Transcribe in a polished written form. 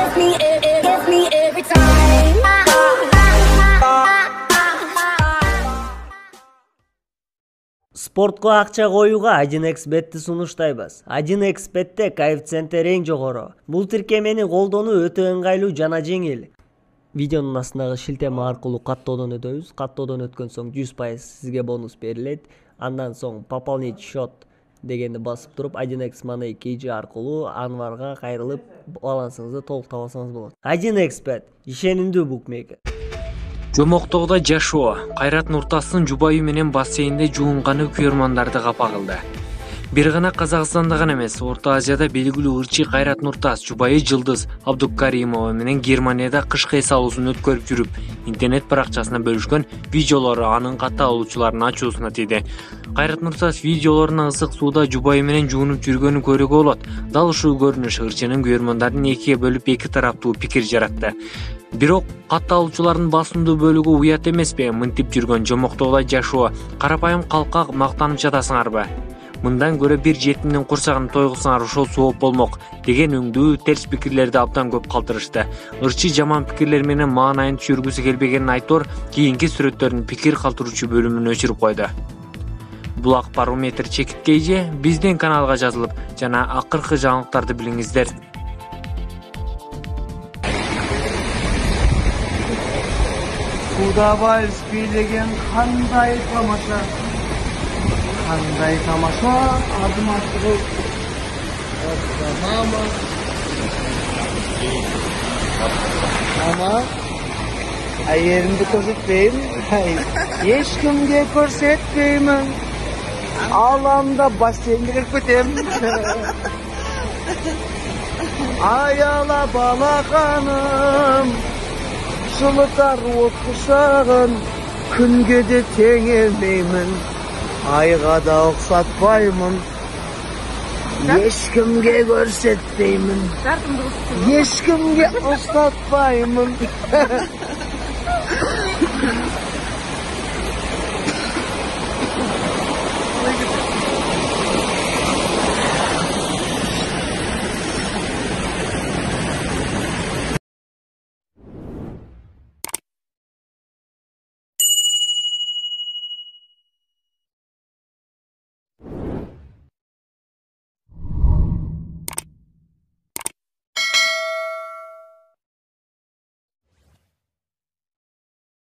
gets me every time. Спортко акча коюуга 1xbet'ти сунуштайбыз. 1xbet'те коэффициенттер эң жогору. Бул тиркемени колдонуу өтө ыңгайлуу жана жеңил. Видеонун астындагы шилтеме аркылуу каттоодон өтөбүз. Каттоодон өткөн соң 100% сизге бонус берилет. Андан соң пополнить счет дегенди басып туруп 1x Money KG аркылуу Анварга кайрылып балансыңызды толуктап алсаңыз болот. 1xbet ишенимдүү букмекер. Жомоктогдо жашоо Кайрат Нуртастын жубайы менен бассейнде жуунганы күйөрмандарды капа кылды. Бир гана Казакстанда гана эмес, Орто Азияда белгилүү ырчы Кайрат Нуртас жубайы Жылдыз Абдукаримова менен Германияда кышкы эс алуусун өткөрүп жүрүп, интернет баракчасына бөлүшкөн видеолору анын катты алуучулардын ачуусуна тийди. Кайрат Нуртас видеолоруна ысык сууда жубайы менен жуунуп жүргөнүн көрүүгө болот. Дал ушул көрүнүш ырчынын күйөрмандарын экиге бөлүп эки тараптуу пикир жаратты. Бирок катты алуучулардын басымдуу бөлүгү уят эмеспи, мынтип жүргөн жомоктогдо жашоо карапайым калкка мактанып жатасыңарбы? Мындан көрө бир жетимдин курсагын тойгусаңар ошол сооп болмок деген өңдүү терс пикирлерди абдан көп калтырышты. Ырчы жаман пикирлер менен маанайын түшүргүсү келбегенин айтор, кийинки сүрөттөрдүн пикир калтыруучу бөлүмүн өчүрүп койду. Булак Барометр чекиткейже биздин каналга жазылып жана акыркы жаңылыктарды билиңиздер. Суда вальс бийлеген кандай тамаша. Кандай тамаша, адым аттырып. Мама, айеримди көрсөтпейм. Эчкимге көрсөтпеймин. Аламда бассейнге кирип кетем. Аяла балаканым. Жылытар от кушагын, күнге де теңемеймін, айға да оксатпаймын, ешкімге көрсетпеймін, ешкімге ұстатпаймын.